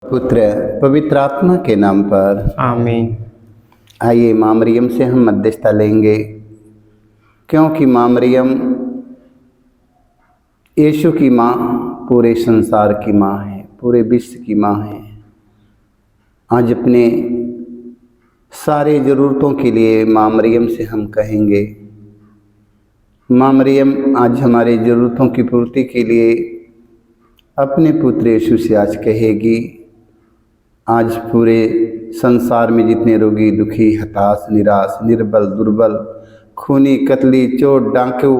पुत्र पवित्र आत्मा के नाम पर आमीन। आइए माँ मरियम से हम मध्यस्थता लेंगे, क्योंकि माँ मरियम यीशु की माँ पूरे संसार की माँ है, पूरे विश्व की माँ है। आज अपने सारे ज़रूरतों के लिए माँ मरियम से हम कहेंगे। माँ मरियम आज हमारे ज़रूरतों की पूर्ति के लिए अपने पुत्र यीशु से आज कहेगी। आज पूरे संसार में जितने रोगी, दुखी, हताश, निराश, निर्बल, दुर्बल, खूनी, कतली, चोट, डाकू,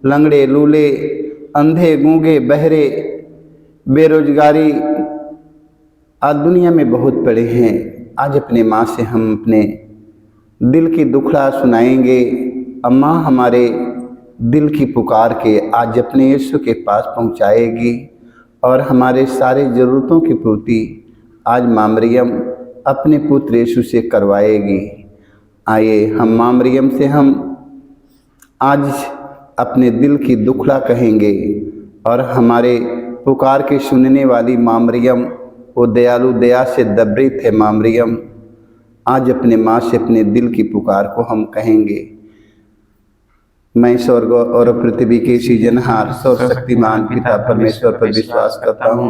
लंगड़े, लूले, अंधे, गूंगे, बहरे, बेरोजगारी आज दुनिया में बहुत पड़े हैं। आज अपने माँ से हम अपने दिल की दुखड़ा सुनाएंगे। अम्मा हमारे दिल की पुकार के आज अपने यीशु के पास पहुँचाएगी और हमारे सारे ज़रूरतों की पूर्ति आज माँ मरियम अपने पुत्र यीशु से करवाएगी। आइए हम माँ मरियम से हम आज अपने दिल की दुखड़ा कहेंगे और हमारे पुकार के सुनने वाली माँ मरियम वो दयालु दया से दबरित है। माँ मरियम आज अपने माँ से अपने दिल की पुकार को हम कहेंगे। मैं स्वर्ग और पृथ्वी के सृजनहार सर्वशक्तिमान पिता परमेश्वर पर विश्वास करता हूँ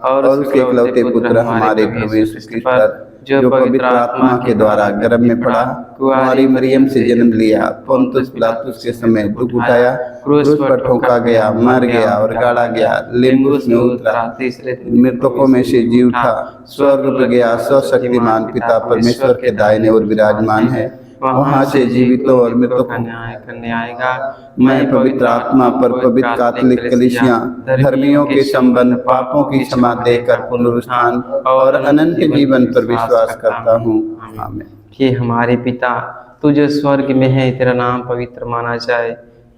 और उसके इकलौते पुत्र हमारे प्रभु यीशु क्रिस्त पर, जो पवित्र आत्मा के द्वारा गर्भ में पड़ा, कुंवारी मरियम से जन्म लिया, पुन्तियुस पिलातुस के समय दुख उठाया, क्रूस पर ठोका गया, मर गया और गाड़ा गया, लिम्बुस में उतरा, मृतकों में से जी उठा, स्वर्ग पर गया, सर्वशक्तिमान पिता परमेश्वर के दाहिने ओर विराजमान है, वहाँ से जीवितों और मृतकों का न्याय करने आएगा। मैं पवित्र आत्मा पर, पवित्र कैथोलिक कलीसिया, धर्मियों के संबंध, पापों की क्षमा देकर पुनरुत्थान और अनंत जीवन पर विश्वास करता हूँ। आमीन। कि हमारे पिता तू जो स्वर्ग में है, तेरा नाम पवित्र माना जाए,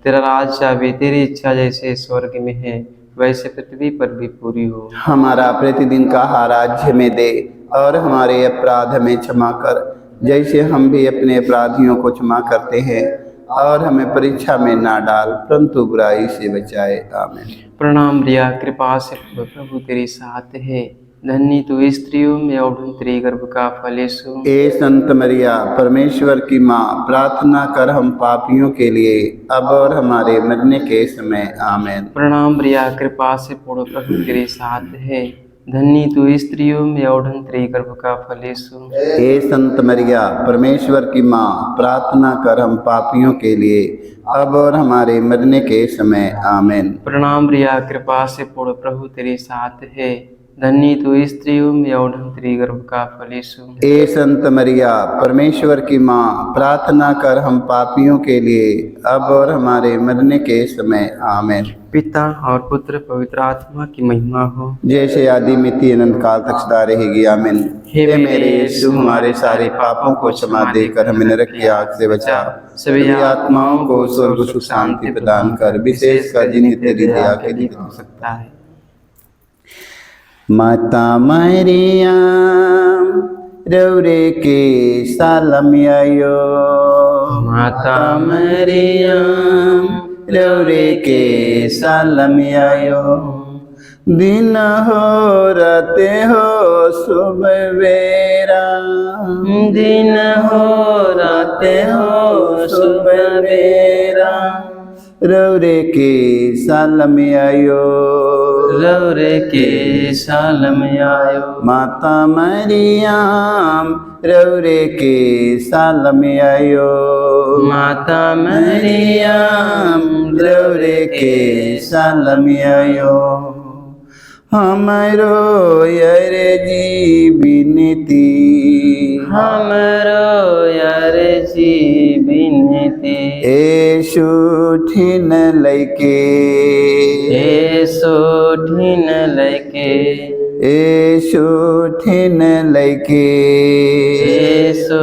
तेरा राज आवे, तेरी इच्छा जैसे स्वर्ग में है वैसे पृथ्वी पर भी पूरी हो। हमारा प्रतिदिन का आहार आज हमें दे और हमारे अपराध हमें क्षमा कर, जैसे हम भी अपने अपराधियों को क्षमा करते हैं, और हमें परीक्षा में ना डाल परंतु बुराई से बचाए। आमीन। प्रणाम रिया, कृपा से प्रभु तेरे साथ है, धन्य तू स्त्रियों में और तेरे गर्भ का फल यीशु। ए संत मरिया परमेश्वर की माँ, प्रार्थना कर हम पापियों के लिए अब और हमारे मरने के समय। आमीन। प्रणाम रिया, कृपा से पूर्ण प्रभु तेरे साथ है, धन्य तू स्त्रियों में और तेरे गर्भ का फल यीशु। हे संत मरिया परमेश्वर की माँ, प्रार्थना कर हम पापियों के लिए अब और हमारे मरने के समय। आमीन। प्रणाम रिया, कृपा से पूर्ण प्रभु तेरे साथ है, धन्य तू स्त्रियों में और तेरे गर्भ का फल यीशु। हे संत मरिया परमेश्वर की माँ, प्रार्थना कर हम पापियों के लिए अब और हमारे मरने के समय। आमीन। पिता और पुत्र पवित्र आत्मा की महिमा हो, जैसे आदि मिति अनंत काल तक सदा रहेगी। आमीन। हे मेरे यीशु, हमारे सारे पापों को क्षमा देकर हमें नरक की आग से बचा, सभी आत्माओं को स्वर्ग सुख शांति प्रदान कर, विशेषकर जिन्हें तेरी दया के लिए हो सकता है। माता मरिया रौरे के सालमियायो, माता मरिया रौरे के सालमियायो, दिन हो राते हो सुबह बेरा, दिन हो राते हो सुबह बेरा, रौरे के सालमियायो, रौरे के साल में आयो। माता मरियम रौरे के साल में आयो, माता मरियम रौरे के साल में आयो, हमारो यार जी बिनती, हमरो यार जी बिनती, यीशु ठिन लैके, यीशु ठिन लैके, यीशु ठिन लैके, यीशु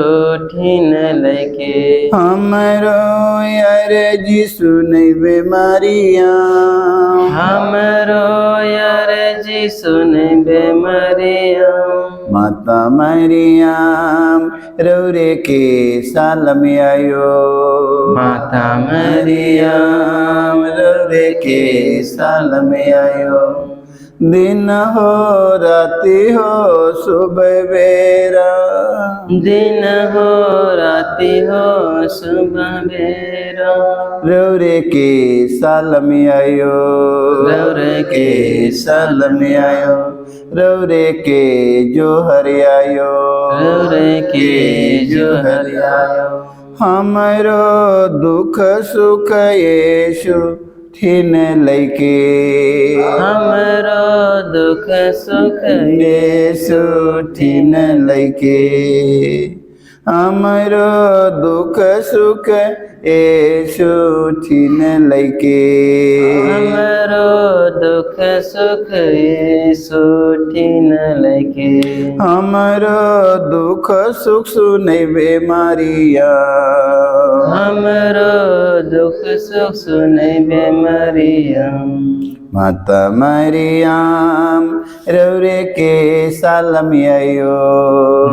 ठिन लैके, हमरो यार जी सुनै बेमारिया, हमरो यार जी सुनै बेमारिया, माता मरियम रौरे के साल में आयो, माता मरियम रौरे के साल में आयो, दिन हो राति हो सुबह बेरा, दिन हो राति हो सुबह बेरा, रौरे के साल में आयो, रौरे के साल में आयो, रौरे के जो हरि आयो, रौरे के जो हरि आयो। हमरो दुख सुख यीशु ठिन लैके, हमरो दुख सुख यीशु ठिन लैके, हमरो दुख सुख यीशु ठिन लैके, हमरो दुख सुख यीशु ठिन लैके, हमरो दुख सुख सुनैबे मारिया, हमरो दुख सुख सुनैबे मरियम। माता मरियम रौरे के साल में आयो,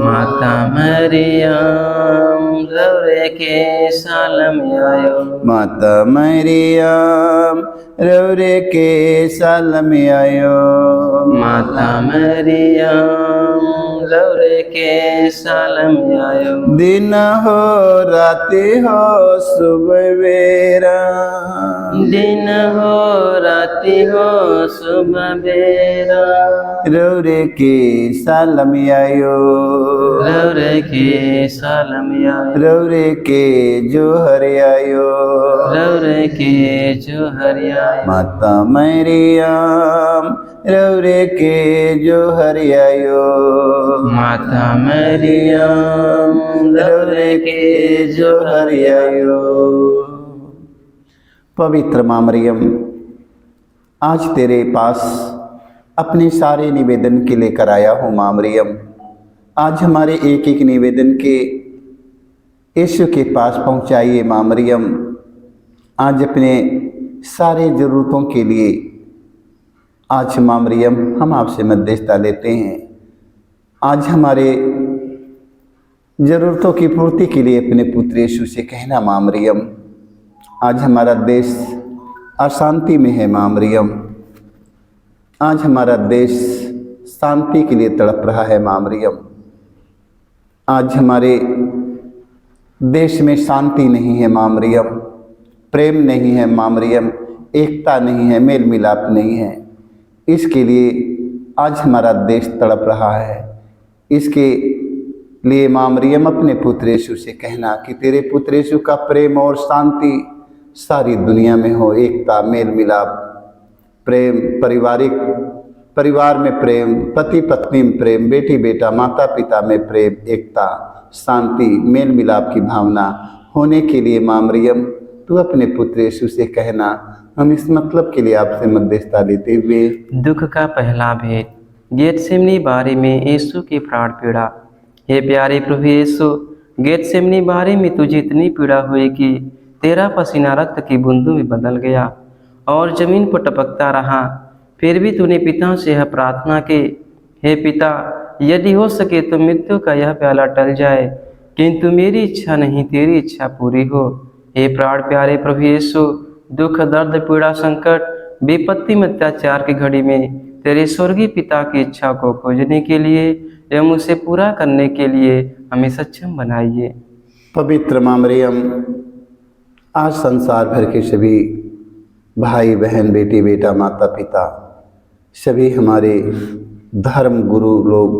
माता मरियम रौरे के साल में आयो, माता मरियम रौरे के साल में आयो, माता मरियम रौरे के साल में आयो। दिन हो राति हो सुबह बेरा, दिन हो राति हो सुबह बेरा, रौरे के साल में आयो, रौरे के साल में आयो, रौरे के जो हरि आयो, रौरे के जो हरि आयो। माता मरियम रौरे के जो हरि आयो, माता मरियम रौरे के जो हरि आयो। पवित्र माँ मरियम, आज तेरे पास अपने सारे निवेदन के लेकर आया हूँ माँ मरियम। आज हमारे एक एक निवेदन के यीशु के पास पहुँचाइए माँ मरियम। आज अपने सारे ज़रूरतों के लिए आज माँ मरियम हम आपसे मध्यस्थता लेते हैं। आज हमारे ज़रूरतों की पूर्ति के लिए अपने पुत्र यीशु से कहना माँ मरियम। आज हमारा देश अशांति में है माँ मरियम। आज हमारा देश शांति के लिए तड़प रहा है माँ मरियम। आज हमारे देश में शांति नहीं है माँ मरियम, प्रेम नहीं है माँ मरियम, एकता नहीं है, मेल मिलाप नहीं है। इसके लिए आज हमारा देश तड़प रहा है। इसके लिए माँ मरियम अपने पुत्र यीशु से कहना कि तेरे पुत्र यीशु का प्रेम और शांति सारी दुनिया में हो। एकता, मेल मिलाप, प्रेम, परिवार में प्रेम, पति पत्नी में प्रेम, बेटी बेटा, माता पिता में प्रेम, एकता, शांति, मेल मिलाप की भावना होने के लिए माँ मरियम तू अपने पुत्र यीशु से कहना। हम इस मतलब के लिए आपसे मध्यस्थता लेते हुए दुख का पहला भेद। गेतसेमनी बारी में यीशु की प्राण पीड़ा। हे प्यारे प्रभु यीशु, गेतसेमनी बारी में तुझे इतनी पीड़ा हुई कि तेरा पसीना रक्त की बूंदों में बदल गया और जमीन पर टपकता रहा। फिर भी तूने पिता से यह प्रार्थना की, हे पिता, यदि हो सके तो मृत्यु का यह प्याला टल जाए, किंतु मेरी इच्छा नहीं तेरी इच्छा पूरी हो। हे प्राण प्यारे प्रभु यीशु, दुख, दर्द, पीड़ा, संकट, विपत्ति में अत्याचार की घड़ी में तेरे स्वर्गीय पिता की इच्छा को खोजने के लिए एवं उसे पूरा करने के लिए हमें सक्षम बनाइए। पवित्र माँ मरियम, आज संसार भर के सभी भाई बहन, बेटी बेटा, माता पिता, सभी हमारे धर्म गुरु लोग,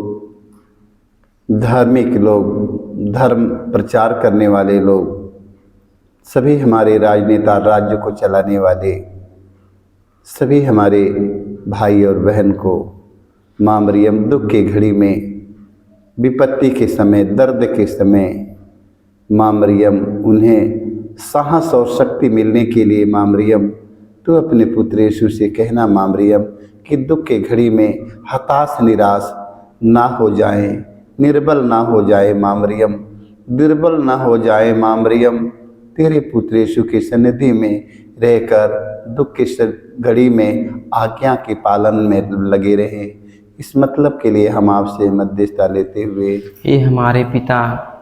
धार्मिक लोग, धर्म प्रचार करने वाले लोग, सभी हमारे राजनेता, राज्य को चलाने वाले सभी हमारे भाई और बहन को माँ मरियम दुख की घड़ी में, विपत्ति के समय, दर्द के समय माँ मरियम उन्हें साहस और शक्ति मिलने के लिए माँ मरियम तो अपने पुत्र यीशु से कहना माँ मरियम कि दुख के घड़ी में हताश निराश ना हो जाएं, निर्बल ना हो जाए माँ मरियम, दुर्बल ना हो जाए माँ मरियम। तेरे पुत्र यीशु की सन्निधि में रहकर दुख की घड़ी में आज्ञा के पालन में लगे रहें। इस मतलब के लिए हम आपसे मध्यस्थता लेते हुए हे हमारे पिता,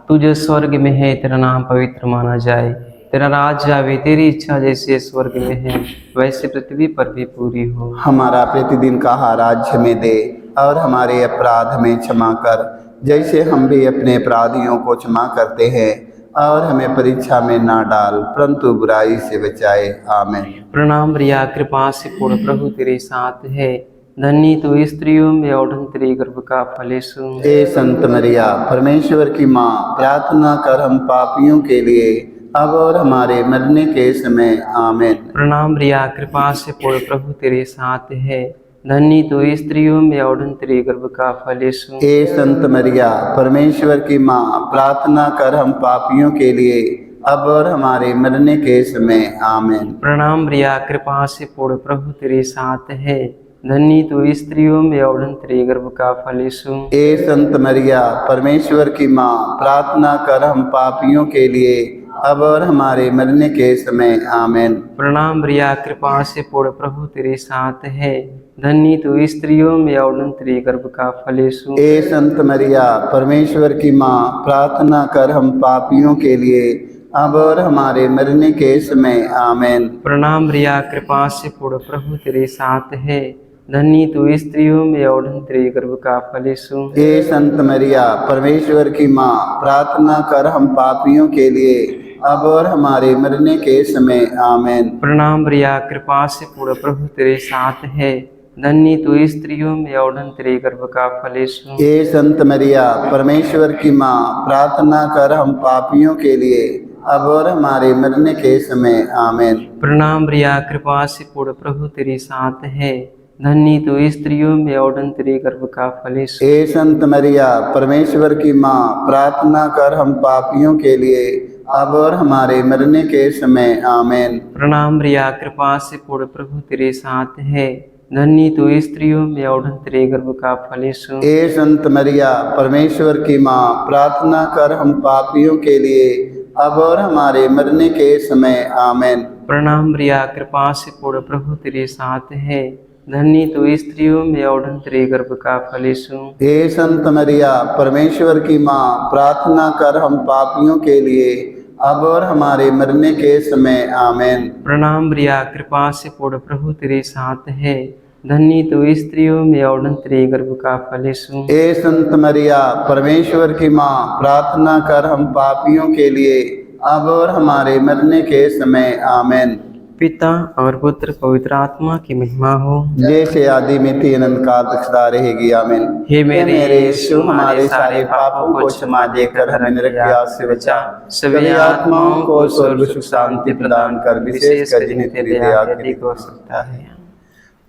तू जो स्वर्ग में है, तेरा नाम पवित्र माना जाए, तेरा राज्य आवे, तेरी इच्छा जैसे स्वर्ग में है वैसे पृथ्वी पर भी पूरी हो। हमारा प्रतिदिन का आहार आज हमें दे, और हमारे अपराध हमें क्षमा कर जैसे हम भी अपने अपराधियों को क्षमा करते हैं, और हमें परीक्षा में ना डाल परंतु बुराई से बचाए। आमीन। प्रणाम रिया, कृपा से पूर्ण प्रभु तेरे साथ है, धन्य तू स्त्रियों में और धन्य तेरे गर्भ का फल यीशु। हे संत मरिया, परमेश्वर की माँ, प्रार्थना कर हम पापियों के लिए अब और हमारे मरने के समय। आमीन। प्रणाम रिया, कृपा से पूर्ण प्रभु तेरे साथ है, धन्य तू स्त्रियों में और धन्य तेरे गर्भ का फल यीशु। हे संत मरिया, परमेश्वर की माँ, प्रार्थना कर हम पापियों के लिए अब और हमारे मरने के समय। आमीन। प्रणाम रिया, कृपा से पूर्ण प्रभु तेरे साथ है, धन्य तू स्त्रियों में और धन्य तेरे गर्भ का फल यीशु। हे संत मरिया, परमेश्वर की माँ, प्रार्थना कर हम पापियों के लिए अब और हमारे मरने के समय। आमीन। प्रणाम रिया, कृपा से पूर्ण प्रभु तेरे साथ है, धन्य तू स्त्रियों में और धन्य तेरे गर्भ का फल यीशु। हे संत मरिया, परमेश्वर की माँ, प्रार्थना कर हम पापियों के लिए अब और हमारे मरने के समय। आमीन। प्रणाम रिया, कृपा से पूर्ण प्रभु तेरे साथ है, धन्य तू स्त्रियों में और धन्य तेरे गर्भ का फल यीशु। हे संत मरिया, परमेश्वर की माँ, प्रार्थना कर हम पापियों के लिए अब और हमारे मरने के समय। आमीन। प्रणाम रिया, कृपा से पूर्ण प्रभु तेरे साथ है, धन्य तू स्त्रियों में और धन्य तेरे गर्भ का फल यीशु। हे संत मरिया, परमेश्वर की माँ, प्रार्थना कर हम पापियों के लिए अब और हमारे मरने के समय। आमीन। प्रणाम रिया, कृपा से पूर्ण प्रभु तेरे साथ है, धन्य तू स्त्रियों में और धन्य तेरे गर्भ का फल यीशु। हे संत मरिया, परमेश्वर की माँ, प्रार्थना कर हम पापियों के लिए अब और हमारे मरने के समय। आमीन। प्रणाम रिया, कृपा से पूर्ण प्रभु तेरे साथ है, धन्य तू स्त्रियों में और धन्य तेरे गर्भ का फल यीशु। हे संत मरिया, परमेश्वर की माँ, प्रार्थना कर हम पापियों के लिए अब और हमारे मरने के समय। आमीन। प्रणाम रिया, कृपा से पूर्ण प्रभु तेरे साथ है, धन्य तू स्त्रियों में और धन्य तेरे गर्भ का फल यीशु। हे संत मरिया, परमेश्वर की माँ, प्रार्थना कर हम पापियों के लिए अब और हमारे मरने के समय। आमीन। प्रणाम रिया, कृपा से पूर्ण प्रभु तेरे साथ है, धन्य तू स्त्रियों में और धन्य तेरे गर्भ का फल यीशु। हे संत मरिया, परमेश्वर की माँ, प्रार्थना कर हम पापियों के लिए अब और हमारे मरने के समय। आमीन। पिता और पुत्र पवित्र आत्मा की महिमा हो, जैसे आदि में थी अनंत काल तक सदा रहेगी। आमीन। हे मेरे यीशु, हमारे सारे पापों को क्षमा देकर हमें नरक की आग से बचा, सभी आत्माओं को स्वर्ग सुख शांति प्रदान कर, विशेषकर जिन्हें तेरी दया की अधिक आवश्यकता है।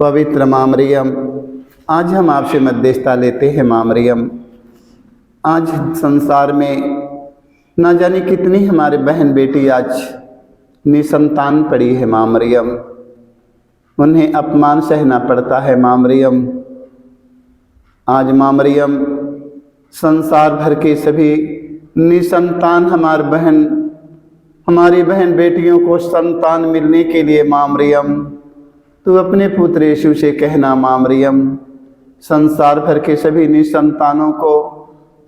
पवित्र माँ मरियम, आज हम आपसे मध्यस्थता लेते हैं। माँ मरियम, आज संसार में न जाने कितनी हमारे बहन बेटी आज निसंतान पड़ी है। माँ मरियम, उन्हें अपमान सहना पड़ता है। माँ मरियम, आज माँ मरियम, संसार भर के सभी निसंतान हमारी बहन बेटियों को संतान मिलने के लिए माँ मरियम, तू अपने पुत्र यीशु से कहना। माँ मरियम, संसार भर के सभी निसंतानों को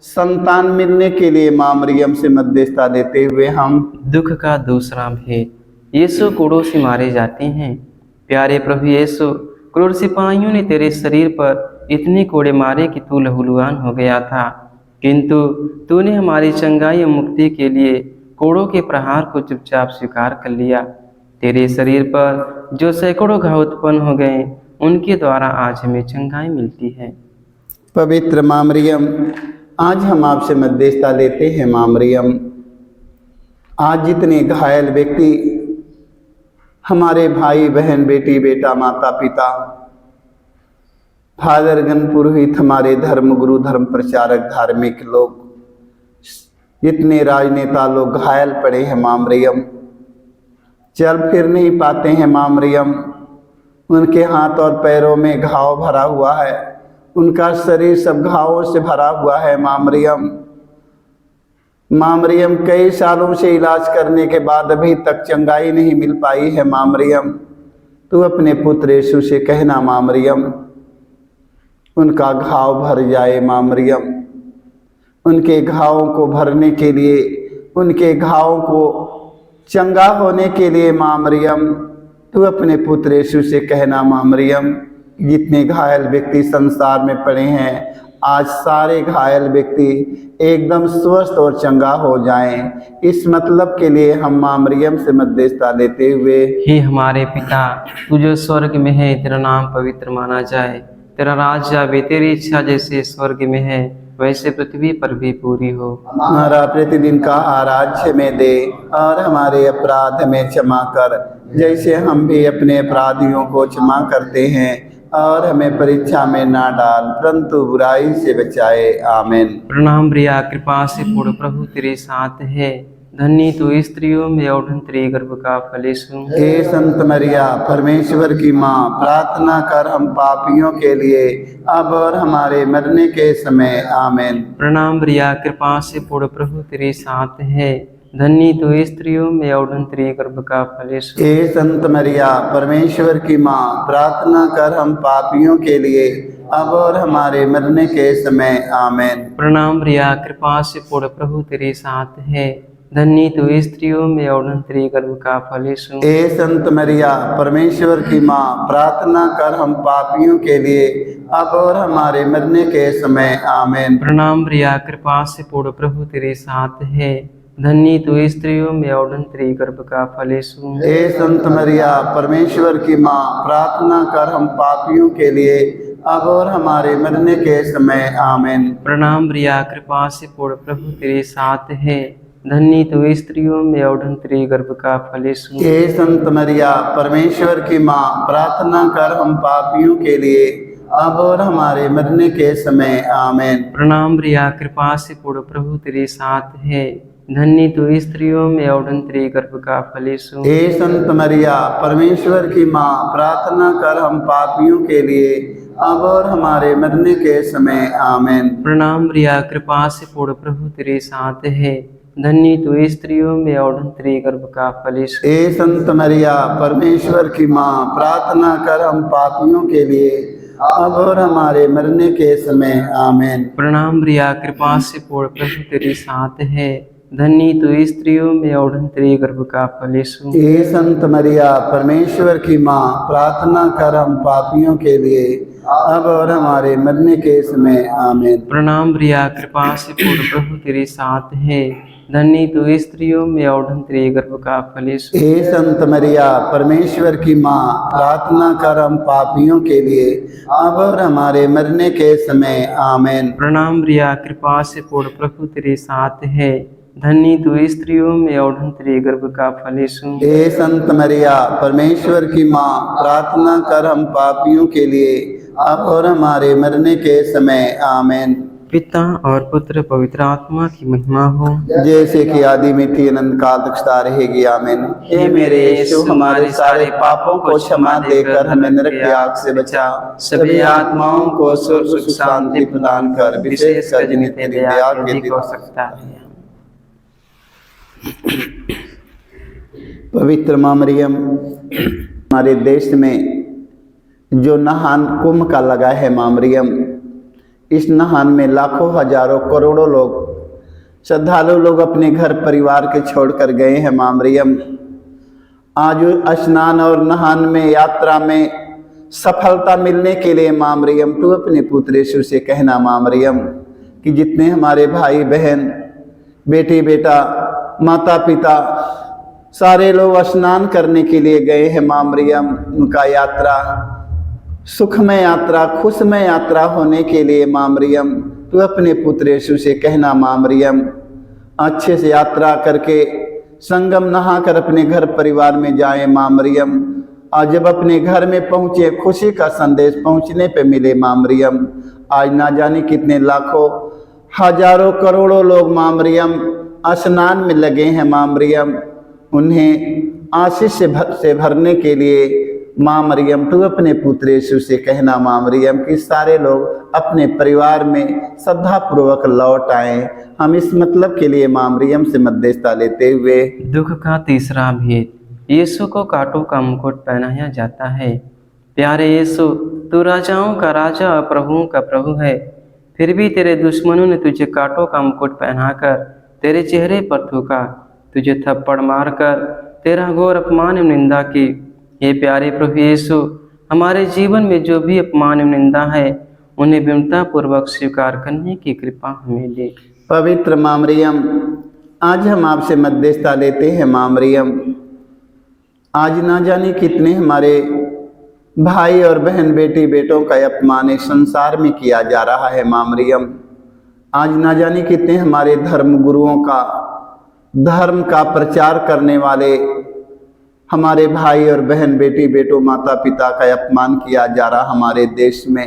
संतान मिलने के लिए माँ मरियम से मध्यस्थता लेते हुए हम दुख का दूसरा भेद। यीशु कोड़ों से मारे जाते हैं। प्यारे प्रभु यीशु, क्रूर सिपाहियों ने तेरे शरीर पर इतने कोड़े मारे कि तू लहूलुहान हो गया था, किंतु तूने हमारी चंगाई और मुक्ति के लिए कोड़ों के प्रहार को चुपचाप स्वीकार कर लिया। तेरे शरीर पर जो सैकड़ों घाव उत्पन्न हो गए, उनके द्वारा आज हमें चंगाई मिलती है। पवित्र माँ मरियम, आज हम आपसे मध्यस्थता लेते हैं। माँ मरियम, आज जितने घायल व्यक्ति हमारे भाई बहन बेटी बेटा माता पिता फादरगण पुरोहित, हमारे धर्म गुरु धर्म प्रचारक धार्मिक लोग, जितने राजनेता लोग घायल पड़े हैं माँ मरियम, चल फिर नहीं पाते हैं। माँ मरियम, उनके हाथ और पैरों में घाव भरा हुआ है, उनका शरीर सब घावों से भरा हुआ है। माँ मरियम, माँ मरियम, कई सालों से इलाज करने के बाद अभी तक चंगाई नहीं मिल पाई है। माँ मरियम, तू अपने पुत्र यीशु से कहना। माँ मरियम, उनका घाव भर जाए। माँ मरियम, उनके घावों को भरने के लिए, उनके घावों को चंगा होने के लिए माँ मरियम तू अपने पुत्र यीशु से कहना माँ मरियम, जितने घायल व्यक्ति संसार में पड़े हैं आज सारे घायल व्यक्ति एकदम स्वस्थ और चंगा हो जाएं। इस मतलब के लिए हम माँ मरियम से मध्यस्थता लेते हुए, हे हमारे पिता, तू जो स्वर्ग में है, तेरा नाम पवित्र माना जाए, तेरा राज्य आवे, तेरी इच्छा जैसे स्वर्ग में है वैसे पृथ्वी पर भी पूरी हो। हमारा प्रतिदिन का आहार आज हमें दे और हमारे अपराध हमें क्षमा कर, जैसे हम भी अपने अपराधियों को क्षमा करते हैं, और हमें परीक्षा में ना डाल परंतु बुराई से बचाए। आमीन। प्रणाम प्रिया, कृपा से पूर्ण, प्रभु तेरे साथ है, धन्य तू स्त्रियों में और धन्य तेरे गर्भ का फल यीशु। हे संत मरिया परमेश्वर की माँ, प्रार्थना कर हम पापियों के लिए अब और हमारे मरने के समय। आमीन। प्रणाम प्रिया, कृपा से पूर्ण, प्रभु तेरे साथ है, धन्य तू स्त्रियों में और धन्य तेरे गर्भ का फल यीशु। हे संत मरिया परमेश्वर की माँ, प्रार्थना कर हम पापियों के लिए अब और हमारे मरने के समय। आमीन। प्रणाम प्रिया, कृपा से पूर्ण, प्रभु तेरे साथ है, धन्य तू स्त्रियों में और धन्य तेरे गर्भ का फल यीशु। हे संत मरिया परमेश्वर की माँ, प्रार्थना कर हम पापियों के लिए अब और हमारे मरने के समय। आमीन। प्रणाम प्रिया, कृपा से पूर्ण, प्रभु तेरे साथ है, धन्य तू स्त्रियों में और धन्य तेरे गर्भ का फल यीशु। हे संत मरिया परमेश्वर की माँ, प्रार्थना कर हम पापियों के लिए अब और हमारे मरने के समय। आमीन। प्रणाम प्रिया, कृपा से पूर्ण, प्रभु तेरे साथ है, धन्य तू स्त्रियों में और धन्य तेरे गर्भ का फल यीशु। हे संत मरिया परमेश्वर की माँ, प्रार्थना कर हम पापियों के लिए अब और हमारे मरने के समय। आमीन। प्रणाम प्रिया, कृपा से पूर्ण, प्रभु तेरे साथ है, धन्य तू स्त्रियों में और धन्य तेरे गर्भ का फल यीशु। हे संत मरिया परमेश्वर की माँ, प्रार्थना कर हम पापियों के लिए अब और हमारे मरने के समय। आमीन। प्रणाम प्रिया, कृपा से पूर्ण, प्रभु तेरे साथ है, धन्य तू स्त्रियों में और धन्य तेरे गर्भ का फल यीशु। हे संत मरिया परमेश्वर की माँ, प्रार्थना कर हम पापियों के लिए अब और हमारे मरने के समय। आमीन। प्रणाम प्रिया, कृपा से पूर्ण, प्रभु तेरे साथ है, धन्य तू स्त्रियों में और धन्य तेरे गर्भ का फल यीशु। हे संत मरिया परमेश्वर की माँ, प्रार्थना कर हम पापियों के लिए अब और हमारे मरने के समय। आमीन। प्रणाम प्रिया, कृपा से पूर्ण, प्रभु तेरे साथ है, धन्य तू स्त्रियों में और धन्य तेरे गर्भ का फल यीशु। हे संत मरिया परमेश्वर की माँ, प्रार्थना कर हम पापियों के लिए अब और हमारे मरने के समय। आमीन। प्रणाम प्रिया, कृपा से पूर्ण, प्रभु तेरे साथ है, धन्य तू स्त्रियों में और धन्य तेरे गर्भ का फल यीशु। हे संत मरिया परमेश्वर की माँ, प्रार्थना कर हम पापियों के लिए अब और हमारे मरने के समय। आमीन। पिता और पुत्र पवित्र आत्मा की महिमा हो, जैसे कि आदि में थी अनंत काल तक सदा रहेगी। आमीन। हे मेरे यीशु, हमारे सारे पापों को क्षमा देकर हमें नरक की आग से बचा, सभी आत्माओं को स्वर्ग सुख शांति प्रदान कर, विशेषकर जिन्हें तेरी दया के अधिक हो दिन सकता है। पवित्र माँ मरियम, हमारे देश में जो नहान कुंभ का लगा है माँ मरियम, इस नहान में लाखों हजारों करोड़ों लोग श्रद्धालु लोग अपने घर परिवार के छोड़कर गए हैं माँ मरियम। आज स्नान और नहान में यात्रा में सफलता मिलने के लिए माँ मरियम तू अपने पुत्र यीशु से कहना माँ मरियम कि जितने हमारे भाई बहन बेटी बेटा माता पिता सारे लोग स्नान करने के लिए गए हैं माँ मरियम, उनका यात्रा सुखमय यात्रा खुशमय यात्रा होने के लिए माँ मरियम तू अपने पुत्र यीशु से कहना माँ मरियम अच्छे से यात्रा करके संगम नहा कर अपने घर परिवार में जाए माँ मरियम। आज जब अपने घर में पहुँचे खुशी का संदेश पहुँचने पे मिले माँ मरियम। आज ना जाने कितने लाखों हजारों करोड़ों लोग माँ मरियम स्नान में लगे हैं माँ मरियम, उन्हें आशीष से भरने के लिए माँ मरियम तू अपने पुत्र यीशु से कहना माँ मरियम कि सारे लोग अपने परिवार में श्रद्धापूर्वक लौट आए। हम इस मतलब के लिए माँ मरियम से मध्यस्थता लेते हुए, दुख का तीसरा भेद, यीशु को कांटों का मुकुट पहनाया जाता है। प्यारे यीशु, तू राजाओं का राजा और प्रभुओं का प्रभु है, फिर भी तेरे दुश्मनों ने तुझे कांटों का मुकुट पहनाकर तेरे चेहरे पर थूका। तुझे थप्पड़ मारकर तेरा घोर अपमान एवं निंदा की। हे प्यारे प्रभु यीशु, हमारे जीवन में जो भी अपमान एवं निंदा है उन्हें विनम्रता पूर्वक स्वीकार करने की कृपा हमें दे। पवित्र माँ मरियम, आज हम आपसे मध्यस्थता लेते हैं। माँ मरियम, आज ना जाने कितने हमारे भाई और बहन बेटी बेटों का अपमान इस संसार में किया जा रहा है। माँ मरियम, आज ना जाने कितने हमारे धर्म गुरुओं का, धर्म का प्रचार करने वाले हमारे भाई और बहन बेटी बेटों माता पिता का अपमान किया जा रहा हमारे देश में।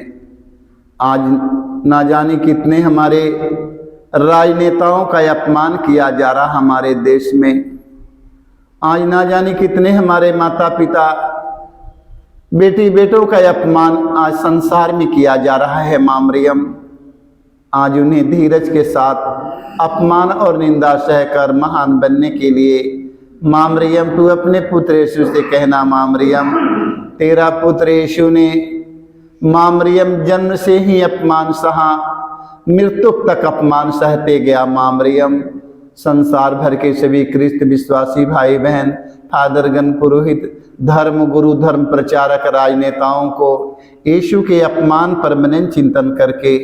आज ना जाने कितने हमारे राजनेताओं का अपमान किया जा रहा हमारे देश में। आज ना जाने कितने हमारे माता पिता बेटी बेटों का अपमान आज संसार में किया जा रहा है। माँ मरियम, आज उन्हें धीरज के साथ अपमान और निंदा सहकर महान बनने के लिए माँ मरियम तू अपने पुत्र यीशु से कहना। माँ मरियम, तेरा पुत्र यीशु ने माँ मरियम जन्म से ही अपमान सहा, मृत्यु तक अपमान सहते गया। माँ मरियम, संसार भर के सभी ख्रिस्त विश्वासी भाई बहन, फादरगण, पुरोहित, धर्म गुरु, धर्म प्रचारक, राजनेताओं को यीशु के अपमान पर मनन चिंतन करके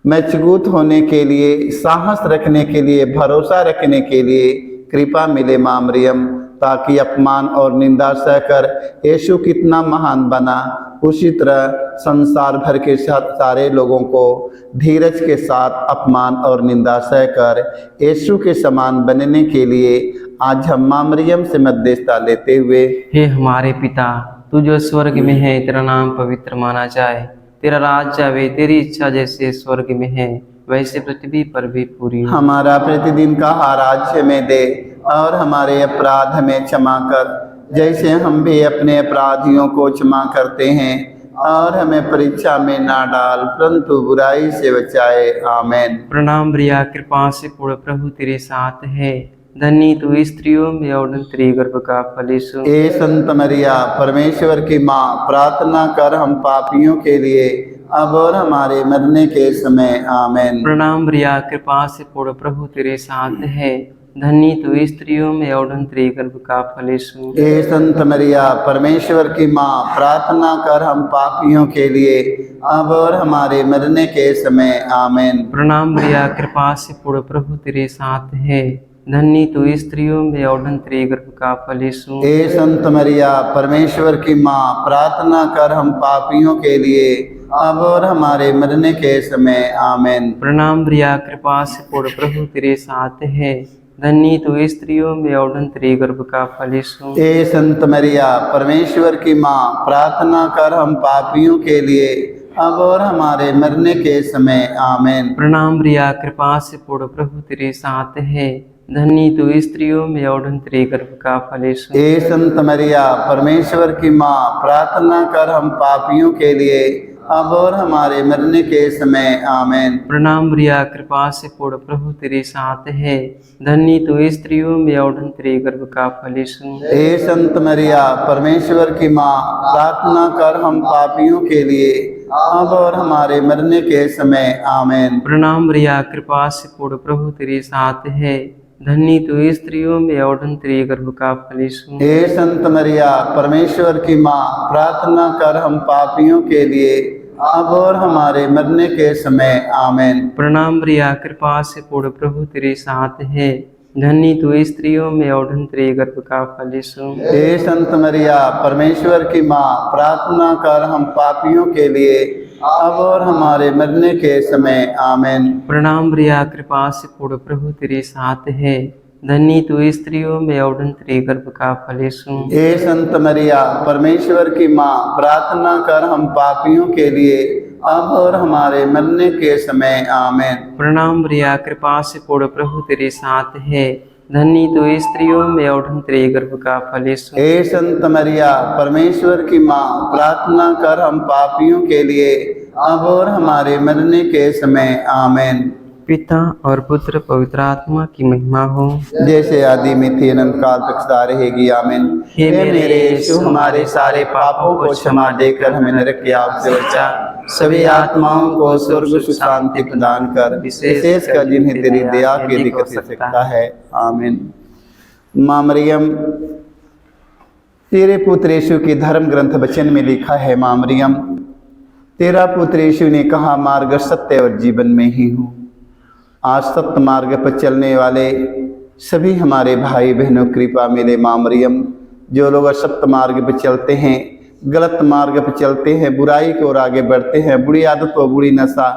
मजबूत होने के लिए, साहस रखने के लिए, भरोसा रखने के लिए कृपा मिले। माँ मरियम, ताकि अपमान और निंदा सहकर यीशु कितना महान बना, उसी तरह संसार भर के सारे लोगों को धीरज के साथ अपमान और निंदा सहकर यीशु के समान बनने के लिए आज हम माँ मरियम से मध्यस्थता लेते हुए, हे हमारे पिता, तू जो स्वर्ग में है, तेरा नाम पवित्र माना जाए, तेरा राज्य आवे, तेरी इच्छा जैसे स्वर्ग में है वैसे पृथ्वी पर भी पूरी हो। हमारा प्रतिदिन का आहार आज हमें दे, और हमारे अपराध हमें क्षमा कर जैसे हम भी अपने अपराधियों को क्षमा करते हैं, और हमें परीक्षा में ना डाल परंतु बुराई से बचाए। आमेन। प्रणाम प्रिया, कृपा से पूर्ण प्रभु तेरे साथ है, धन्य तू स्त्रियों में और तेरे गर्भ का फल यीशु। ए संत मरिया, परमेश्वर की माँ, प्रार्थना कर हम पापियों के लिए अब और हमारे मरने के समय। आमेन। प्रणाम प्रिया, कृपा से पूर्ण प्रभु तेरे साथ है, धन्य तू स्त्रियों में और तेरे गर्भ का फल यीशु। ए संत मरिया, परमेश्वर की माँ, प्रार्थना कर हम पापियों के लिए अब और हमारे मरने के समय। आमेन। प्रणाम प्रिया, कृपा से पूर्ण प्रभु तेरे साथ है, धन्य तू स्त्रियों में और तेरे गर्भ का फल यीशु। ए संत मरिया, परमेश्वर की माँ, प्रार्थना कर हम पापियों के लिए अब और हमारे मरने के समय। आमेन। प्रणाम प्रिया, कृपा से पूर्ण प्रभु तेरे साथ है, धन्य तू स्त्रियों में और तेरे गर्भ का फल यीशु। ए संत मरिया, परमेश्वर की माँ, प्रार्थना कर हम पापियों के लिए अब और हमारे मरने के समय। आमेन। प्रणाम प्रिया, कृपा से पूर्ण प्रभु तेरे साथ है, धन्य तू स्त्रियों में और तेरे गर्भ का फल यीशु। ए संत मरिया, परमेश्वर की माँ, प्रार्थना कर हम पापियों के लिए अब और हमारे मरने के समय। आमेन। प्रणाम प्रिया, कृपा से पूर्ण प्रभु तेरे साथ है, धन्य तू स्त्रियों में और तेरे गर्भ का फल यीशु। ए संत मरिया, परमेश्वर की माँ, प्रार्थना कर हम पापियों के लिए अब और हमारे मरने के समय। आमेन। प्रणाम प्रिया, कृपा से पूर्ण प्रभु तेरे साथ है, धन्य तू स्त्रियों में और तेरे गर्भ का फल यीशु। हे संत मरिया, परमेश्वर की माँ, प्रार्थना कर हम पापियों के लिए अब और हमारे मरने के समय। आमेन। प्रणाम प्रिया, कृपा से पूर्ण प्रभु तेरे साथ है, धन्य तू स्त्रियों में और तेरे गर्भ का फल यीशु। हे संत मरिया, परमेश्वर की माँ, प्रार्थना कर हम पापियों के लिए अब और हमारे मरने के समय। आमेन। प्रणाम प्रिया, कृपा से पूर्ण प्रभु तेरे साथ है, धन्य तू स्त्रियों में और तेरे गर्भ का फल यीशु। हे संत मरिया, परमेश्वर की माँ, प्रार्थना कर हम पापियों के लिए अब और हमारे मरने के समय। आमेन। प्रणाम प्रिया, कृपा से पूर्ण प्रभु तेरे साथ है, धन्य तू स्त्रियों में और तेरे गर्भ का फल यीशु। हे संत मरिया, परमेश्वर की माँ, प्रार्थना कर हम पापियों के लिए अब और हमारे मरने के समय। आमेन। पिता और पुत्र पवित्र आत्मा की महिमा हो, जैसे आदि में थी अनंत काल तक सदा रहेगी। आमीन। हे मेरे यीशु, हमारे सारे पापों को क्षमा देकर हमें नरक की आग से बचा, सभी आत्माओं को स्वर्ग सुख शांति प्रदान कर, विशेष कर जिन्हें तेरी दया की दिक्कत हो सकता है। आमीन। माँ मरियम, तेरे पुत्र यीशु के धर्म ग्रंथ वचन में लिखा है, माँ मरियम, तेरा पुत्र यीशु ने कहा, मार्ग, सत्य और जीवन में ही हूँ। आज सत्य मार्ग पर चलने वाले सभी हमारे भाई बहनों कृपा मिले माँ मरियम। जो लोग असत्य मार्ग पर चलते हैं, गलत मार्ग पर चलते हैं, बुराई की ओर आगे बढ़ते हैं, बुरी आदतों, बुरी नशा,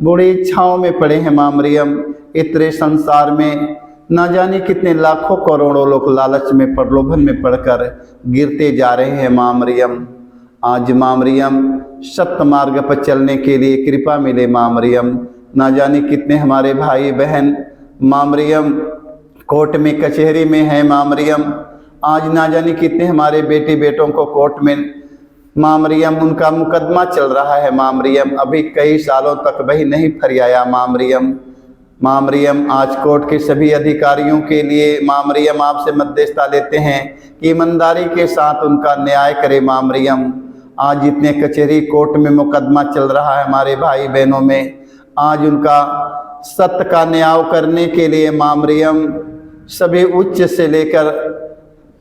बुरी इच्छाओं में पड़े हैं माँ मरियम। इतने संसार में ना जाने कितने लाखों करोड़ों लोग लालच में, प्रलोभन में पड़कर गिरते जा रहे हैं माँ मरियम। आज माँ मरियम, सत्य मार्ग पर चलने के लिए कृपा मिले माँ मरियम। ना जाने कितने हमारे भाई बहन माँ मरियम कोर्ट में, कचहरी में है माँ मरियम। आज ना जाने कितने हमारे बेटे बेटों को कोर्ट में माँ मरियम उनका मुकदमा चल रहा है माँ मरियम। अभी कई सालों तक वही नहीं फरियाया माँ मरियम। माँ मरियम, आज कोर्ट के सभी अधिकारियों के लिए माँ मरियम आपसे मध्यस्थता लेते हैं कि ईमानदारी के साथ उनका न्याय करे माँ मरियम। आज जितने कचहरी कोर्ट में मुकदमा चल रहा है हमारे भाई बहनों में, आज उनका सत्य का न्याय करने के लिए माँ मरियम सभी उच्च से लेकर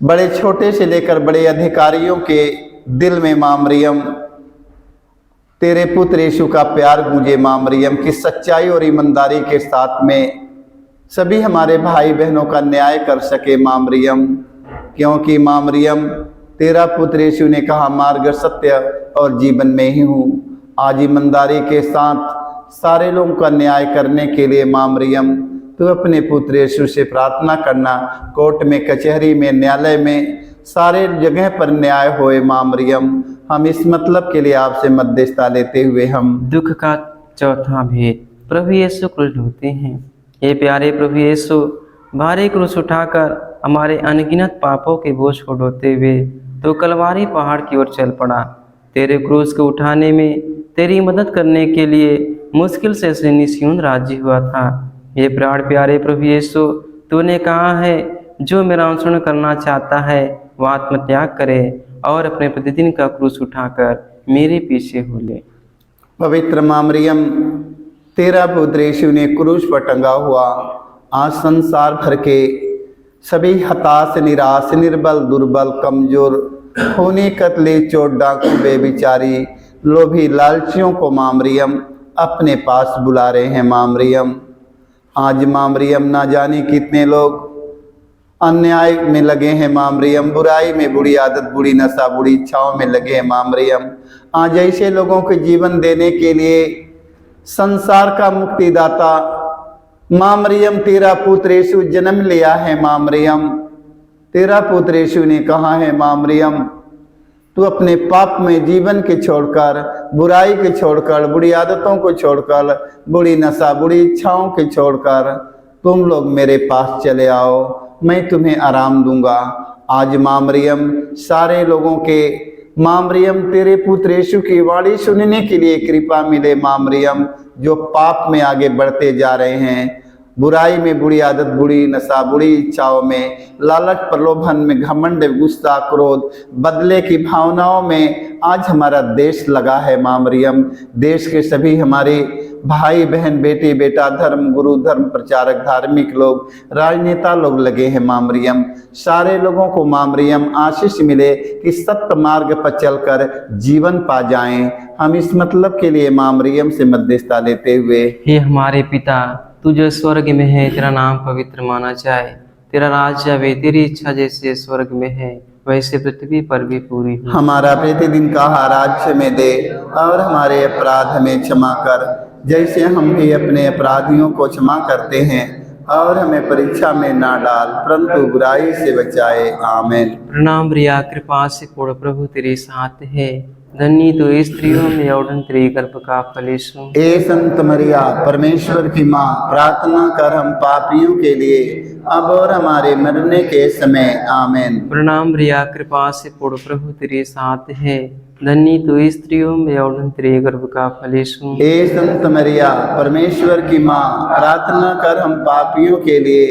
बड़े, छोटे से लेकर बड़े अधिकारियों के दिल में माँ मरियम तेरे पुत्र यीशु का प्यार गूंजे माँ मरियम, कि सच्चाई और ईमानदारी के साथ में सभी हमारे भाई बहनों का न्याय कर सके माँ मरियम। क्योंकि माँ मरियम, तेरा पुत्र यीशु ने कहा, मार्ग, सत्य और जीवन में ही हूँ। आज ईमानदारी के साथ सारे लोगों का न्याय करने के लिए माँ मरियम तो अपने पुत्र यीशु से प्रार्थना करना, कोर्ट में, कचहरी में, न्यायालय में, सारे जगह पर न्याय होए माँ मरियम। हम इस मतलब के लिए आपसे मध्यस्थता लेते हुए हम दुख का चौथा भेद। प्रभु यीशु क्रूस ढोते हैं। ये प्यारे प्रभु यीशु, भारी क्रूस उठाकर हमारे अनगिनत पापों के बोझ को ढोते हुए तो कलवारी पहाड़ की ओर चल पड़ा। तेरे क्रूस को उठाने में तेरी मदद करने के लिए मुश्किल से निस्यून राजी हुआ था। ये प्राण प्यारे प्रभु यीशु, तूने कहा है, जो मेरा अनुसरण करना चाहता है वह आत्मत्याग करे और अपने प्रतिदिन का क्रूस उठाकर मेरे पीछे हो ले। पवित्र माँ मरियम, तेरा पुत्र यीशु ने क्रूस पर टंगा हुआ आज संसार भर के सभी हताश, निराश, निर्बल, दुर्बल, कमजोर, खूनी, कतले, चोट, डाकू, बेबिचारी, लोभी, लालचियों को माँ मरियम अपने पास बुला रहे हैं माँ मरियम। आज माँ मरियम, ना जाने कितने लोग अन्याय में लगे हैं माँ मरियम, बुराई में, बुरी आदत, बुरी नशा, बुरी इच्छाओं में लगे हैं माँ मरियम। आज ऐसे लोगों को जीवन देने के लिए संसार का मुक्तिदाता माँ मरियम, तेरा पुत्र यीशु जन्म लिया है माँ मरियम। तेरा पुत्र यीशु ने कहा है, माँ मरियम, तू अपने पाप में जीवन के छोड़कर, बुराई के छोड़कर, बुरी आदतों को छोड़कर, बुरी नशा, बुरी इच्छाओं के छोड़कर तुम लोग मेरे पास चले आओ, मैं तुम्हें आराम दूंगा। आज माँ मरियम, सारे लोगों के माँ मरियम, तेरे पुत्र यीशु की वाणी सुनने के लिए कृपा मिले माँ मरियम, जो पाप में आगे बढ़ते जा रहे हैं, बुराई में, बुरी आदत, बुरी नशा, बुरी इच्छाओं में, लालच, प्रलोभन में, घमंड, गुस्सा, क्रोध, बदले की भावनाओं में आज हमारा देश लगा है माँ मरियम। देश के सभी हमारे भाई बहन, बेटे बेटा, धर्म गुरु, धर्म प्रचारक, धार्मिक लोग, राजनेता लोग लगे हैं माँ मरियम। सारे लोगों को माँ मरियम आशीष मिले कि सत्य मार्ग पर चलकर जीवन पा जाएं। हम इस मतलब के लिए माँ मरियम से मध्यस्थता लेते हुए, हे हमारे पिता, तू जो स्वर्ग में है, तेरा नाम पवित्र माना जाए, तेरा राज्य आवे, तेरी इच्छा जैसे स्वर्ग में है वैसे पृथ्वी पर भी पूरी हो। हमारा प्रतिदिन का आहार आज हमें दे, और हमारे अपराध हमें क्षमा कर, जैसे हम भी अपने अपराधियों को क्षमा करते हैं, और हमें परीक्षा में ना डाल, परंतु बुराई से बचाए। आमीन। प्रणाम रिया, कृपा से पूर्ण, प्रभु तेरे साथ है, धन्य तो स्त्रियों में और तेरे गर्भ का फल यीशु। ए संत मरिया, परमेश्वर की माँ, प्रार्थना कर हम पापियों के लिए अब और हमारे मरने के समय। आमीन। प्रणाम रिया, कृपा से पूर्ण, प्रभु तेरे साथ है, धन्य तो स्त्रियों में और तेरे गर्भ का फल यीशु। ए संत मरिया, परमेश्वर की माँ, प्रार्थना कर हम पापियों के लिए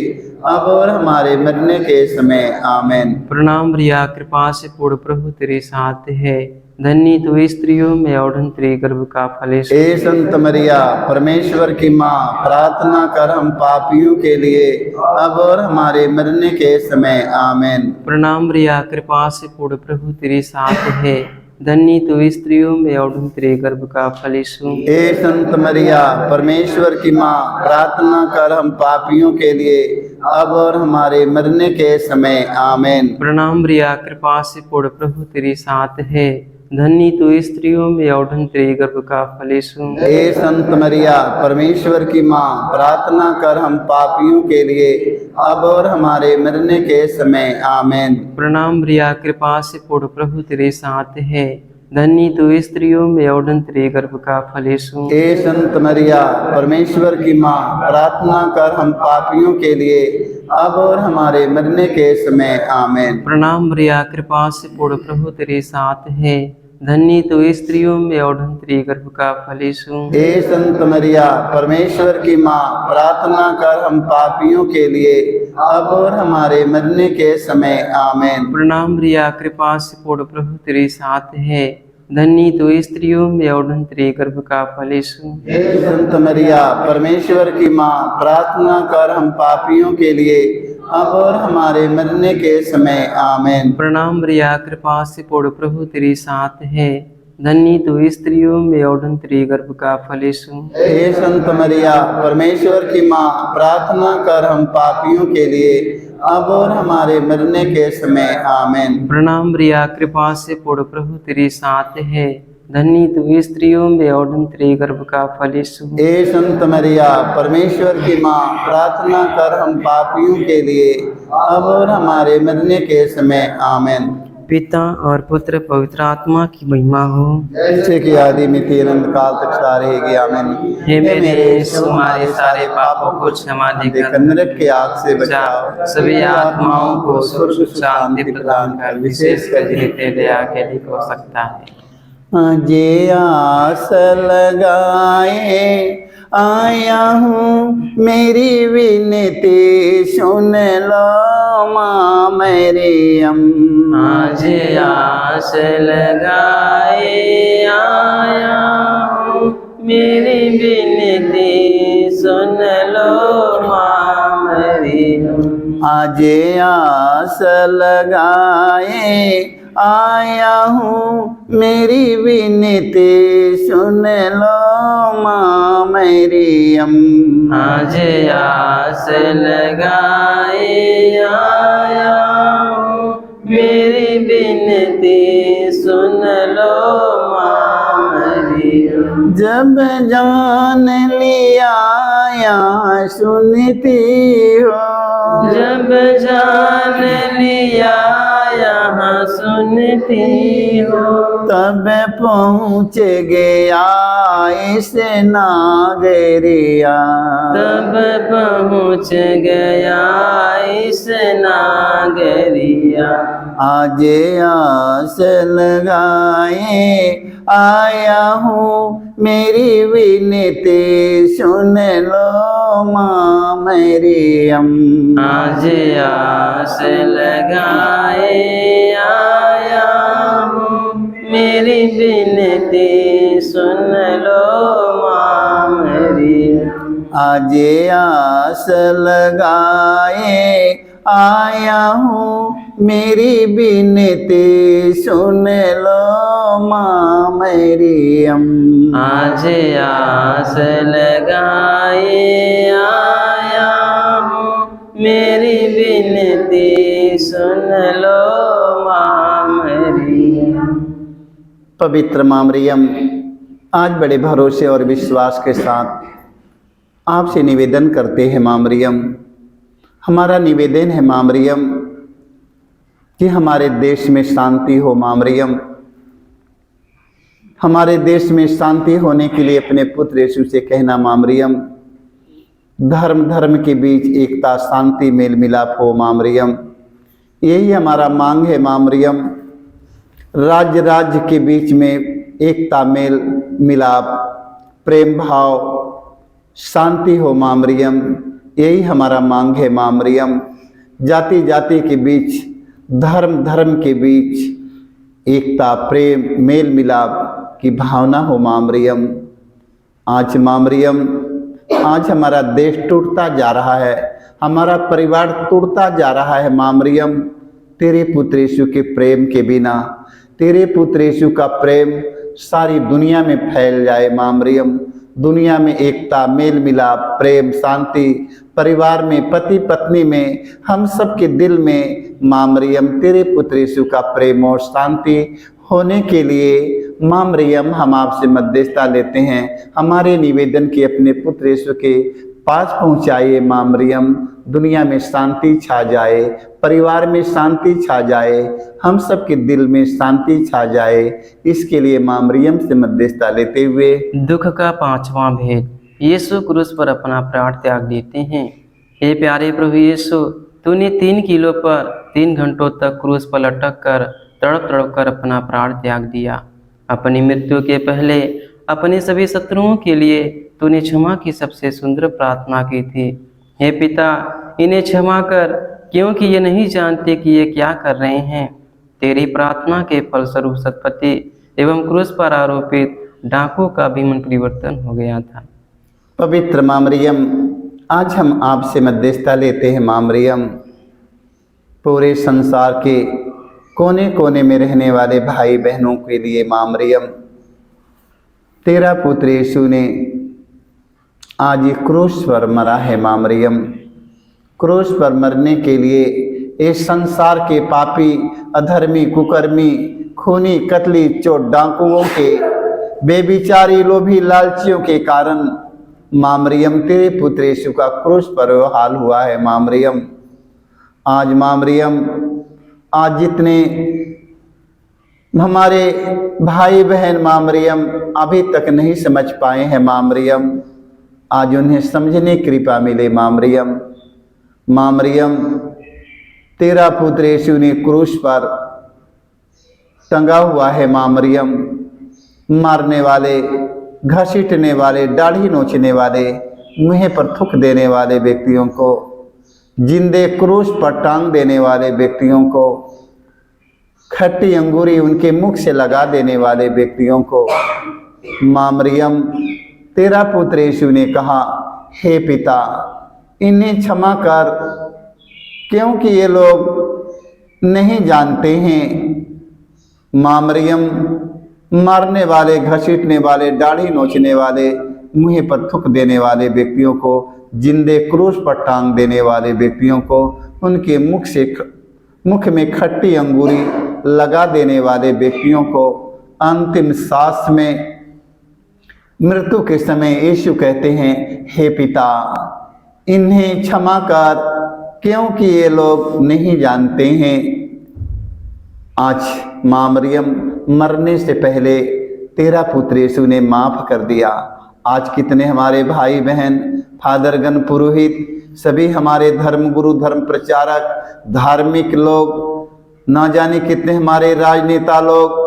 अब और हमारे मरने के समय। आमीन। प्रणाम रिया, कृपा से पूर्ण, प्रभु तेरे साथ है, धन्य तू स्त्रियों में और धन्य तेरे गर्भ का फल यीशु। हे संत मरिया परमेश्वर की माँ, प्रार्थना कर हम पापियों के लिए अब और हमारे मरने के समय आमीन। प्रणाम मरिया, कृपा से पूर्ण, प्रभु तेरे साथ है, धन्य तू स्त्रियों में और धन्य तेरे गर्भ का फल यीशु। हे संत मरिया परमेश्वर की माँ, प्रार्थना कर हम पापियों के लिए अब और हमारे मरने के समय आमीन। प्रणाम मरिया, कृपा से पूर्ण, प्रभु तेरे साथ है, धन्य तू स्त्रियों में और धन्य तेरे गर्भ का फल यीशु। हे संत मरिया परमेश्वर की माँ, प्रार्थना कर हम पापियों के लिए अब और हमारे मरने के समय आमीन। प्रणाम मरिया, कृपा से पूर्ण, प्रभु तेरे साथ है, धन्य तू स्त्रियों में और धन्य तेरे गर्भ का फल यीशु। हे संत मरिया परमेश्वर की माँ, प्रार्थना कर हम पापियों के लिए अब और हमारे मरने के समय आमीन। प्रणाम मरिया, कृपा से पूर्ण, प्रभु तेरे साथ है, धन्य तू स्त्रियों में और धन्य तेरे गर्भ का फल यीशु। हे संत मरिया परमेश्वर की माँ, प्रार्थना कर हम पापियों के लिए अब और हमारे मरने के समय आमीन। प्रणाम मरिया, कृपा से पूर्ण, प्रभु तेरे साथ है, धन्य तू स्त्रियों में और धन्य तेरे गर्भ का फल यीशु। हे संत मरिया परमेश्वर की माँ, प्रार्थना कर हम पापियों के लिए अब और हमारे मरने के समय आमीन। प्रणाम मरिया, कृपा से पूर्ण, प्रभु तेरे साथ है, धन्य तू स्त्रियों में और धन्य तेरे गर्भ का फल यीशु। हे संत मरिया परमेश्वर की माँ, प्रार्थना कर हम पापियों के लिए अब और हमारे मरने के समय आमीन। प्रणाम मरिया, कृपा से पूर्ण, प्रभु तेरे साथ है, धन्य तू स्त्रियों में और धन्य तेरे गर्भ का फल यीशु। हे संत मरिया परमेश्वर की माँ, प्रार्थना कर हम पापियों के लिए अब और हमारे मरने के समय आमीन। पिता और पुत्र पवित्र आत्मा की महिमा हो। जैसे कि आदि मिति अनंत काल तक सदा रहेगी आमीन। हे मेरे यीशु, हमारे सारे पापों को क्षमा देकर नरक के आग से बचाओ, सभी आत्माओं को स्वर्ग सुख शांति प्रदान कर, विशेषकर जिन्हें दया के अधिक हो सकता है। जे आस लगाए आया हूँ, मेरी विनती सुन लो माँ मरियम। आज आस लगाए आया हूँ, मेरी विनती सुन लो माँ मरियम। आज आस लगाए आया हूँ, मेरी विनती सुन लो माँ मरियम। आज आस लगाए आया हूँ, मेरी विनती सुन लो माँ मरियम। जब जान लिया यहाँ सुनती हो, जब जान लिया यहाँ सुनती हो, तब पहुँच गया इस नागरिया। तब पहुँच गया इस नागरिया। आज आस लगाए आया हूँ, मेरी विनती सुन लो माँ मरियम। आज आस लगाए आया हूँ, मेरी विनती सुन लो माँ मरियम। आज आस लगाए आया हूँ, मेरी विनती सुन लो माँ मरियम। आज आस लगाए आया हूँ, मेरी विनती सुन लो माँ मरियम। पवित्र माँ मरियम, आज बड़े भरोसे और विश्वास के साथ आपसे निवेदन करते हैं माँ मरियम। हमारा निवेदन है माँ मरियम कि हमारे देश में शांति हो माँ मरियम। हमारे देश में शांति होने के लिए अपने पुत्र यीशु से कहना माँ मरियम, धर्म के बीच एकता, शांति, मेल मिलाप हो माँ मरियम। यही हमारा मांग है माँ मरियम। राज्य के बीच में एकता, मेल मिलाप, प्रेम भाव, शांति हो माँ मरियम। यही हमारा मांग है माँ मरियम। जाति के बीच, धर्म के बीच एकता, प्रेम, मेल मिलाप की भावना हो माँ मरियम। आज माँ मरियम, आज हमारा देश टूटता जा रहा है, हमारा परिवार टूटता जा रहा है माँ मरियम। तेरे पुत्र यीशु के प्रेम के बिना, तेरे पुत्र यीशु का प्रेम सारी दुनिया में फैल जाए माँ मरियम। दुनिया में एकता, मेल मिलाप, प्रेम, शांति, परिवार में, पति पत्नी में, हम सब के दिल में माँ मरियम तेरे पुत्र यीशु का प्रेम और शांति होने के लिए माँ मरियम हम आपसे मध्यस्थता लेते हैं। हमारे निवेदन की अपने पुत्र यीशु के पास पहुँचाइए माँ मरियम। दुनिया में शांति छा जाए, परिवार में शांति छा जाए, हम सब के दिल में शांति छा जाए, इसके लिए माँ मरियम से मध्यस्थता लेते हुए दुख का पांचवा भेद, यीशु क्रूस पर अपना प्राण त्याग देते हैं। हे प्यारे प्रभु यीशु, तूने 3 किलो पर 3 घंटों तक क्रूस पर लटक कर तड़प तड़प कर अपना प्राण त्याग दिया। अपनी मृत्यु के पहले अपने सभी शत्रुओं के लिए तूने क्षमा की सबसे सुंदर प्रार्थना की थी। हे पिता, इन्हें क्षमा कर, क्योंकि ये नहीं जानते कि ये क्या कर रहे हैं। तेरी प्रार्थना के फलस्वरूप सतपति एवं क्रूस पर आरोपित डाकुओं का भी मन परिवर्तन हो गया था। पवित्र माँ मरियम, आज हम आपसे मध्यस्थता लेते हैं माँ मरियम। पूरे संसार के कोने कोने में रहने वाले भाई बहनों के लिए माँ मरियम, तेरा पुत्र यीशु ने आज ये क्रूस पर मरा है माँ मरियम। क्रूस पर मरने के लिए इस संसार के पापी, अधर्मी, कुकर्मी, खूनी, कतली, चोर, डाकुओं के, बेविचारी, लोभी, लालचियों के कारण माँ मरियम तेरे पुत्र यीशु का क्रूस पर हाल हुआ है माँ मरियम। आज माँ मरियम, आज जितने हमारे भाई बहन माँ मरियम अभी तक नहीं समझ पाए हैं माँ मरियम, आज उन्हें समझने की कृपा मिले माँ मरियम। माँ मरियम, तेरा पुत्र यीशु ने क्रूस पर टंगा हुआ है माँ मरियम। मारने वाले, घसीटने वाले, दाढ़ी नोचने वाले, मुँह पर थूक देने वाले व्यक्तियों को, जिंदे क्रूस पर टांग देने वाले व्यक्तियों को, खट्टी अंगूरी उनके मुख से लगा देने वाले व्यक्तियों को माँ मरियम तेरा पुत्र यीशु ने कहा, हे पिता, इन्हें क्षमा कर, क्योंकि ये लोग नहीं जानते हैं। माँ मरियम, मारने वाले, घसीटने वाले, दाढ़ी नोचने वाले, मुँह पर थूक देने वाले व्यक्तियों को, जिंदे क्रूस पर टांग देने वाले व्यक्तियों को, उनके मुख में खट्टी अंगूरी लगा देने वाले व्यक्तियों को, अंतिम सांस में, मृत्यु के समय यीशु कहते हैं, हे पिता, इन्हें क्षमा कर, क्योंकि ये लोग नहीं जानते हैं। आज माँ मरियम मरने से पहले तेरा पुत्र यीशु ने माफ़ कर दिया। आज कितने हमारे भाई बहन, फादरगण, पुरोहित, सभी हमारे धर्मगुरु, धर्म प्रचारक, धार्मिक लोग, ना जाने कितने हमारे राजनेता लोग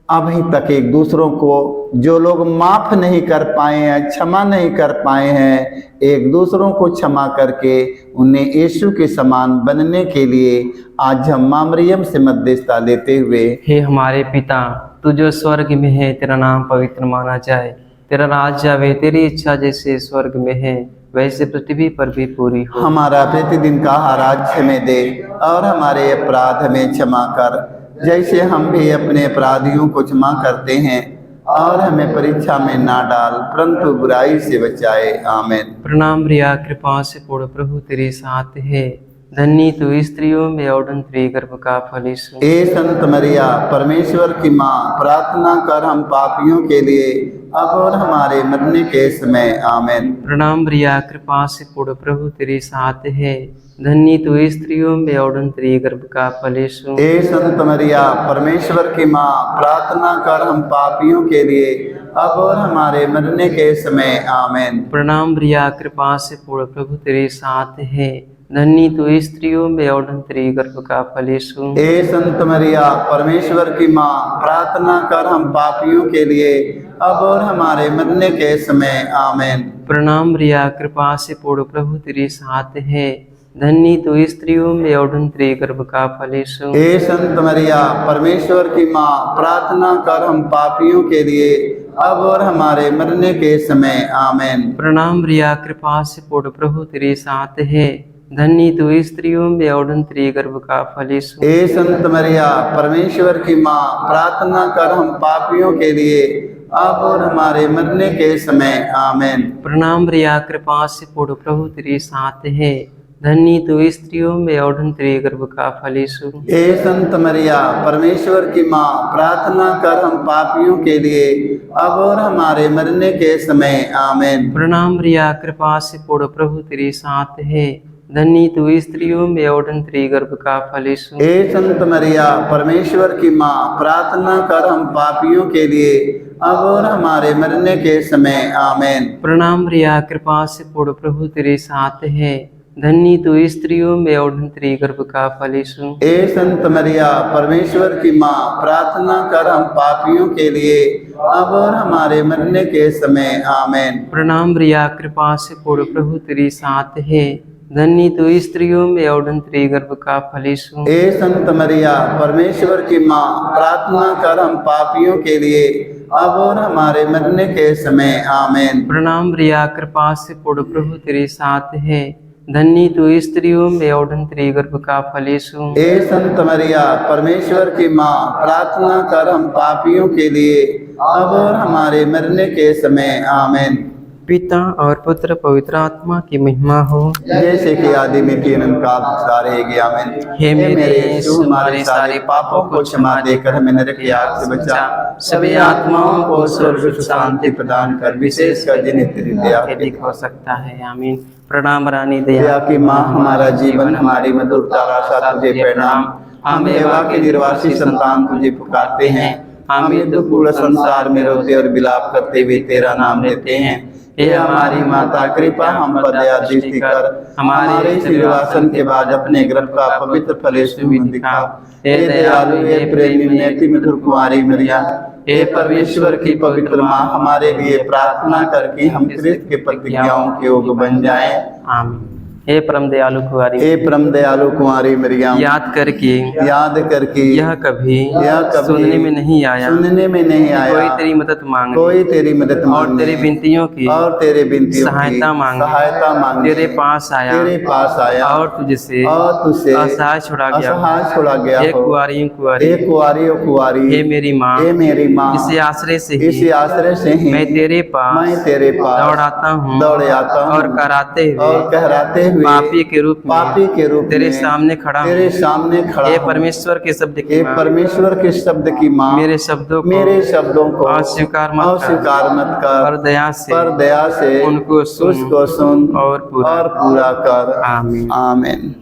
अभी तक एक दूसरों को, जो लोग माफ़ नहीं कर पाए हैं, क्षमा नहीं कर पाए हैं, एक दूसरों को क्षमा करके उन्हें यीशु के समान बनने के लिए आज हम माँ मरियम से मध्यस्थता लेते हुए, हे हमारे पिता, तू जो स्वर्ग में है, तेरा नाम पवित्र माना जाए, तेरा राज्य आवे, तेरी इच्छा जैसे स्वर्ग में है वैसे पृथ्वी पर भी पूरी हो। हमारा प्रतिदिन का आहार आज हमें दे, और हमारे अपराध हमें क्षमा कर, जैसे हम भी अपने अपराधियों को क्षमा करते हैं, और हमें परीक्षा में ना डाल, परंतु बुराई से बचाए। आमीन। प्रणाम प्रिया, कृपा से पूर्ण प्रभु तेरे साथ है, धन्य तू स्त्रियों में और तेरे गर्भ का फल यीशु। ए संत मरिया, परमेश्वर की माँ, प्रार्थना कर हम पापियों के लिए, अब और हमारे मरने के समय। आमीन। प्रणाम प्रिया, कृपा से पूर्ण प्रभु तेरे साथ है, धन्य तू स्त्रियों में और तेरे गर्भ का फल यीशु। ए संत मरिया, परमेश्वर की माँ, प्रार्थना कर हम पापियों के लिए, अब और हमारे मरने के समय। आमीन। प्रणाम प्रिया, कृपा से पूर्ण प्रभु तेरे साथ है, धन्य तू स्त्रियों में और तेरे गर्भ का फल यीशु। ए संत मरिया, परमेश्वर की माँ, प्रार्थना कर हम पापियों के लिए, अब और हमारे मरने के समय। आमीन। प्रणाम प्रिया, कृपा से पूर्ण प्रभु तेरे साथ है, धन्य तू स्त्रियों में और तेरे गर्भ का फल यीशु। हे संत मरिया परमेश्वर की माँ, प्रार्थना कर हम पापियों के लिए अब और हमारे मरने के समय आमीन। प्रणाम मरिया, कृपा से पूर्ण प्रभु तेरे साथ है, धन्य तू स्त्रियों में और तेरे गर्भ का फल यीशु। हे संत मरिया परमेश्वर की माँ, प्रार्थना कर हम पापियों के लिए अब और हमारे मरने के समय आमीन। प्रणाम मरिया, कृपा से पूर्ण प्रभु तेरे साथ है, धन्य तू स्त्रियों में और तेरे गर्भ का फल यीशु। हे संत मरिया परमेश्वर की माँ, प्रार्थना कर हम पापियों के लिए अब और हमारे मरने के समय आमीन। प्रणाम मरिया, कृपा से पूर्ण प्रभु तेरे साथ है, धन्य तू स्त्रियों में और तेरे गर्भ का फल यीशु। हे संत मरिया परमेश्वर की माँ, प्रार्थना कर हम पापियों के लिए अब और हमारे मरने के समय आमीन। प्रणाम मरिया, कृपा से पूर्ण प्रभु तेरे साथ है, धन्य तू स्त्रियों में और तेरे गर्भ का फल यीशु। हे संत मरिया परमेश्वर की माँ, प्रार्थना कर हम पापियों के लिए अब और हमारे मरने के समय आमीन। प्रणाम मरिया, कृपा से पूर्ण प्रभु तेरे साथ है, धन्य तू स्त्रियों में और तेरे गर्भ का फल यीशु। हे संत मरिया परमेश्वर की माँ, प्रार्थना कर हम पापियों के लिए अब और हमारे मरने के समय आमीन। प्रणाम मरिया, कृपा से पूर्ण प्रभु तेरे साथ है, धन्य तू स्त्रियों में और तेरे गर्भ का फल यीशु। हे संत मरिया परमेश्वर की माँ, प्रार्थना कर हम पापियों के लिए अब और हमारे मरने के समय आमीन। पिता और पुत्र पवित्र आत्मा की महिमा हो, जैसे कि आदि में की अनंत काल सारे गया आमीन। हे मेरे यीशु, हमारे सारे पापों को क्षमा देकर हमें नरक की आग से बचा, सभी आत्माओं को स्वर्ग सुख शांति प्रदान कर, विशेषकर जिन्हें तेरी दया अधिक हो सकता है। आमीन। प्रणाम रानी दया दया की माँ, हमारा जीवन हमारी मधुरता आशा तुझे प्रणाम। हम एवा के निर्वासी संतान तुझे पुकारते हैं, हम ये दुखपूर्ण संसार में रोते और विलाप करते हुए तेरा नाम लेते हैं। हे हमारी माता, कृपा हम पर दया दृष्टि कर, हमारे इस निर्वासन के बाद अपने गर्भ का पवित्र फल यीशु में दिखा। हे दयालु, हे प्रेमी, नेति मधुर कुंवारी मरिया, हे परमेश्वर की पवित्र माँ, हमारे लिए प्रार्थना करके हम क्रिस्त के प्रतिज्ञाओं के योग्य बन जाएं। आमीन। हे परम दयालु कुंवारी, हे परम दयालु कुंवारी मरिया, याद करके यह कभी सुनने में नहीं आया कोई तेरी मदद मांगे, कोई तेरी मदद और तेरी विनतियों की सहायता मांगे, तेरे पास आया और तुझसे असहाय छुड़ा गया। हे कुंवारी, हे मेरी माँ, इसी आश्रय से ही मैं तेरे पास दौड़ाता हूँ और कहराते हुए पापी के रूप में तेरे सामने खड़ा हूँ। हे परमेश्वर के शब्द की माँ, मेरे शब्दों को अस्वीकार मत कर, पर दया से उनको सुन और पूरा कर। आमीन। आमीन।